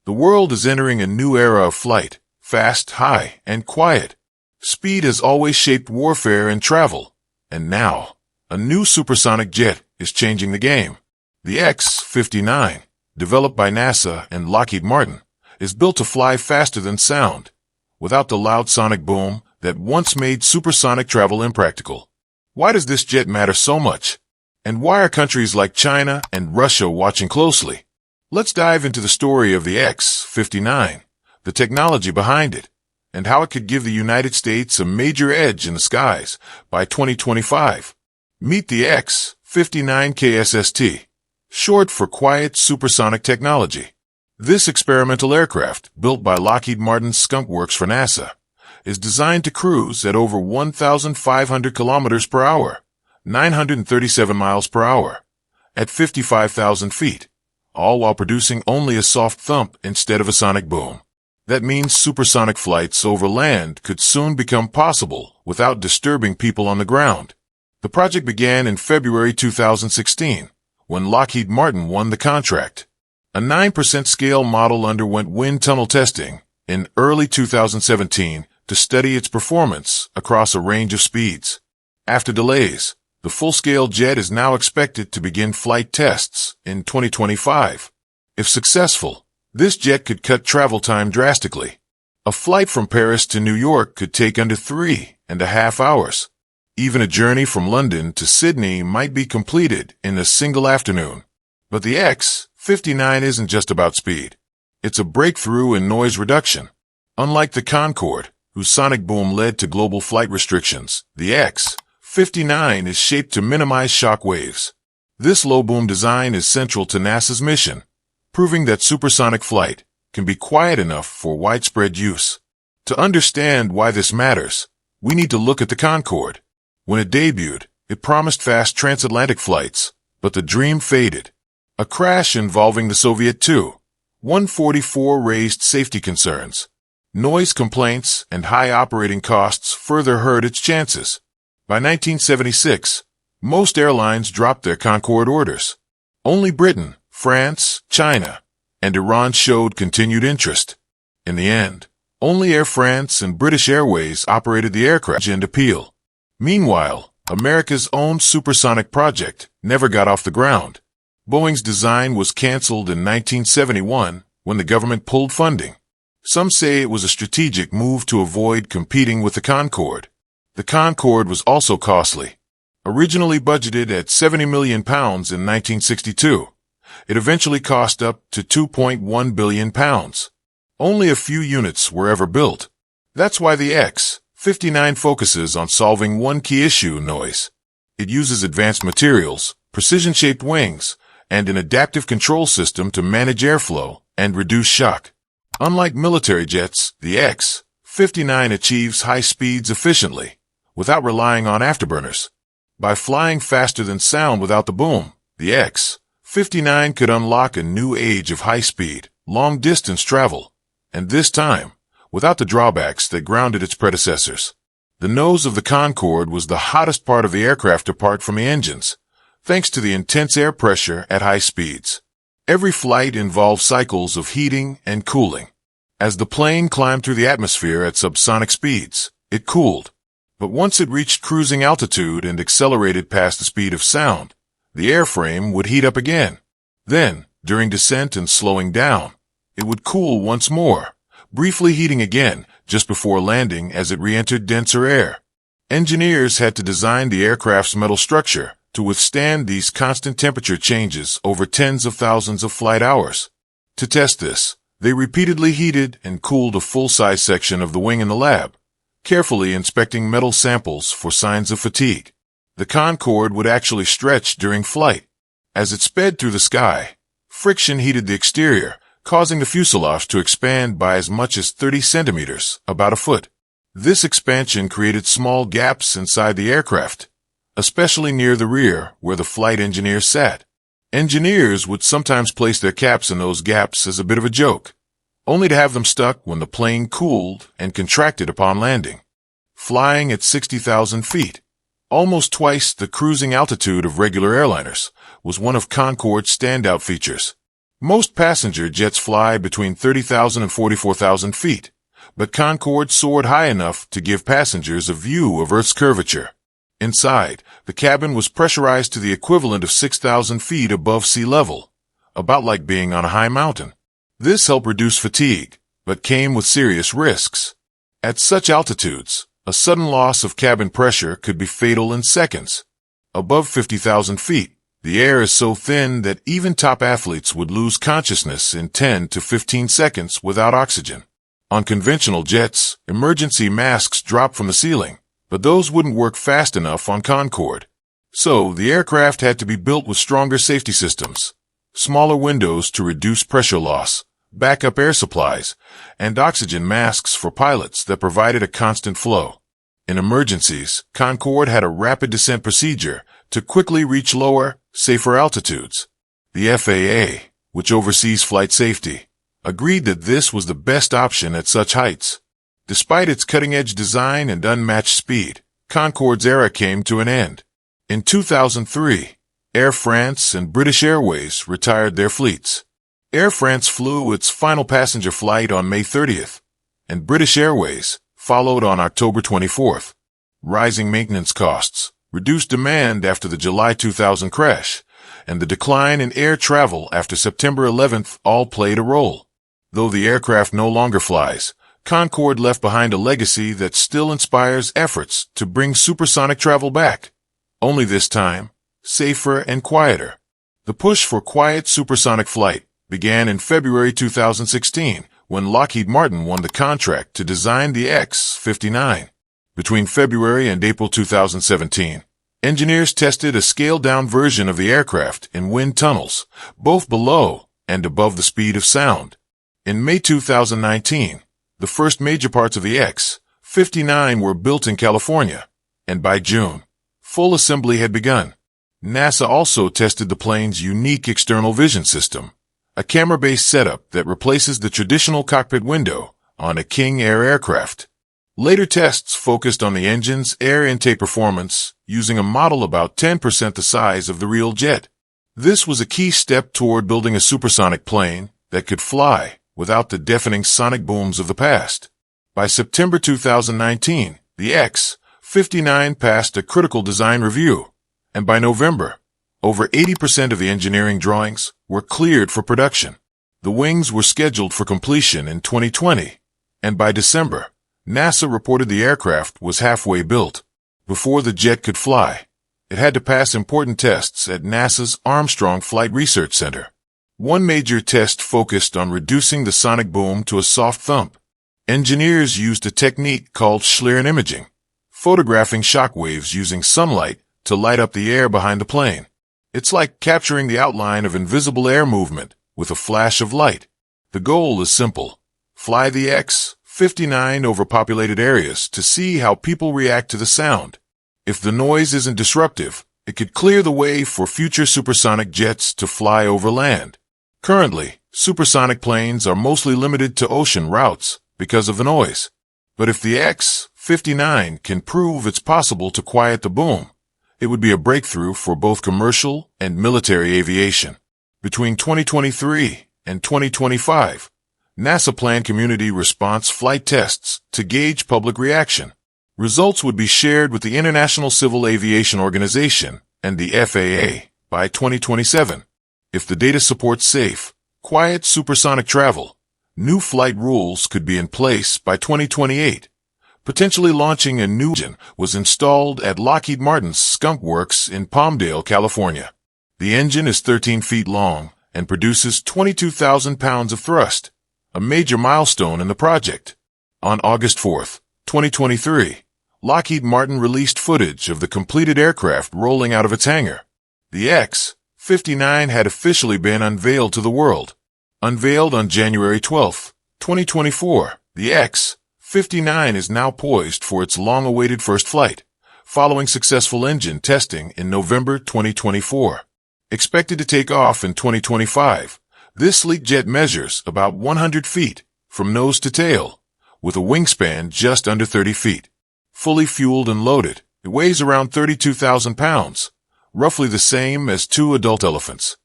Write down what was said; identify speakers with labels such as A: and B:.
A: The world is entering a new era of flight, fast, high, and quiet. Speed has always shaped warfare and travel, and now, a new supersonic jet is changing the game. The X-59, developed by NASA and Lockheed Martin, is built to fly faster than sound, without the loud sonic boom that once made supersonic travel impractical. Why does this jet matter so much? And why are countries like China and Russia watching closely? Let's dive into the story of the X-59, the technology behind it, and how it could give the United States a major edge in the skies by 2025. Meet the X-59 QueSST, short for Quiet Supersonic Technology. This experimental aircraft, built by Lockheed Martin's Skunk works for NASA, is designed to cruise at over 1,500 kilometers per hour, 937 miles per hour, at 55,000 feet, all while producing only a soft thump instead of a sonic boom. That means supersonic flights over land could soon become possible without disturbing people on the ground. The project began in February 2016, when Lockheed Martin won the contract. A 9% scale model underwent wind tunnel testing in early 2017 to study its performance across a range of speeds. After delays, the full-scale jet is now expected to begin flight tests in 2025. If successful, this jet could cut travel time drastically. A flight from Paris to New York could take under 3.5 hours. Even a journey from London to Sydney might be completed in a single afternoon. But the X-59 isn't just about speed. It's a breakthrough in noise reduction. Unlike the Concorde, whose sonic boom led to global flight restrictions, the X-59 is shaped to minimize shock waves. This low-boom design is central to NASA's mission, proving that supersonic flight can be quiet enough for widespread use. To understand why this matters, we need to look at the Concorde. When it debuted, it promised fast transatlantic flights, but the dream faded. A crash involving the Soviet Tu-144 raised safety concerns. Noise complaints and high operating costs further hurt its chances. By 1976, most airlines dropped their Concorde orders. Only Britain, France, China, and Iran showed continued interest. In the end, only Air France and British Airways operated the aircraft and appeal. Meanwhile, America's own supersonic project never got off the ground. Boeing's design was canceled in 1971 when the government pulled funding. Some say it was a strategic move to avoid competing with the Concorde. The Concorde was also costly. Originally budgeted at £70 million in 1962, it eventually cost up to £2.1 billion. Only a few units were ever built. That's why the X-59 focuses on solving one key issue: noise. It uses advanced materials, precision-shaped wings, and an adaptive control system to manage airflow and reduce shock. Unlike military jets, the X-59 achieves high speeds efficiently, without relying on afterburners. By flying faster than sound without the boom, the X-59 could unlock a new age of high-speed, long-distance travel, and this time, without the drawbacks that grounded its predecessors. The nose of the Concorde was the hottest part of the aircraft apart from the engines, thanks to the intense air pressure at high speeds. Every flight involved cycles of heating and cooling. As the plane climbed through the atmosphere at subsonic speeds, it cooled. But once it reached cruising altitude and accelerated past the speed of sound, the airframe would heat up again. Then, during descent and slowing down, it would cool once more, briefly heating again just before landing as it re-entered denser air. Engineers had to design the aircraft's metal structure to withstand these constant temperature changes over tens of thousands of flight hours. To test this, they repeatedly heated and cooled a full-size section of the wing in the lab, carefully inspecting metal samples for signs of fatigue. The Concorde would actually stretch during flight. As it sped through the sky, friction heated the exterior, causing the fuselage to expand by as much as 30 centimeters, about a foot. This expansion created small gaps inside the aircraft, especially near the rear where the flight engineers sat. Engineers would sometimes place their caps in those gaps as a bit of a joke, only to have them stuck when the plane cooled and contracted upon landing. Flying at 60,000 feet, almost twice the cruising altitude of regular airliners, was one of Concorde's standout features. Most passenger jets fly between 30,000 and 44,000 feet, but Concorde soared high enough to give passengers a view of Earth's curvature. Inside, the cabin was pressurized to the equivalent of 6,000 feet above sea level, about like being on a high mountain. This helped reduce fatigue, but came with serious risks. At such altitudes, a sudden loss of cabin pressure could be fatal in seconds. Above 50,000 feet, the air is so thin that even top athletes would lose consciousness in 10 to 15 seconds without oxygen. On conventional jets, emergency masks drop from the ceiling, but those wouldn't work fast enough on Concorde. So, the aircraft had to be built with stronger safety systems, smaller windows to reduce pressure loss, backup air supplies, and oxygen masks for pilots that provided a constant flow. In emergencies, Concorde had a rapid descent procedure to quickly reach lower, safer altitudes. The FAA, which oversees flight safety, agreed that this was the best option at such heights. Despite its cutting-edge design and unmatched speed, Concorde's era came to an end. In 2003, Air France and British Airways retired their fleets. Air France flew its final passenger flight on May 30th, and British Airways followed on October 24th. Rising maintenance costs, reduced demand after the July 2000 crash, and the decline in air travel after September 11th all played a role. Though the aircraft no longer flies, Concorde left behind a legacy that still inspires efforts to bring supersonic travel back. Only this time, safer and quieter. The push for quiet supersonic flight began in February 2016 when Lockheed Martin won the contract to design the X-59. Between February and April 2017, engineers tested a scaled-down version of the aircraft in wind tunnels, both below and above the speed of sound. In May 2019, the first major parts of the X-59 were built in California, and by June, full assembly had begun. NASA also tested the plane's unique external vision system, a camera-based setup that replaces the traditional cockpit window on a King Air aircraft. Later tests focused on the engine's air intake performance using a model about 10% the size of the real jet. This was a key step toward building a supersonic plane that could fly without the deafening sonic booms of the past. By September 2019, the X-59 passed a critical design review, and by November, over 80% of the engineering drawings were cleared for production. The wings were scheduled for completion in 2020, and by December, NASA reported the aircraft was halfway built. Before the jet could fly, it had to pass important tests at NASA's Armstrong Flight Research Center. One major test focused on reducing the sonic boom to a soft thump. Engineers used a technique called Schlieren imaging, photographing shock waves using sunlight to light up the air behind the plane. It's like capturing the outline of invisible air movement with a flash of light. The goal is simple. Fly the X-59 over populated areas to see how people react to the sound. If the noise isn't disruptive, it could clear the way for future supersonic jets to fly over land. Currently, supersonic planes are mostly limited to ocean routes because of the noise. But if the X-59 can prove it's possible to quiet the boom, it would be a breakthrough for both commercial and military aviation. Between 2023 and 2025, NASA planned community response flight tests to gauge public reaction. Results would be shared with the International Civil Aviation Organization and the FAA by 2027. If the data supports safe, quiet supersonic travel, new flight rules could be in place by 2028. Potentially launching a new engine was installed at Lockheed Martin's Skunk Works in Palmdale, California. The engine is 13 feet long and produces 22,000 pounds of thrust, a major milestone in the project. On August 4, 2023, Lockheed Martin released footage of the completed aircraft rolling out of its hangar. The X-59 had officially been unveiled to the world. Unveiled on January 12, 2024, the X-59 is now poised for its long-awaited first flight, following successful engine testing in November 2024. Expected to take off in 2025, this sleek jet measures about 100 feet from nose to tail, with a wingspan just under 30 feet. Fully fueled and loaded, it weighs around 32,000 pounds, roughly the same as 2 adult elephants.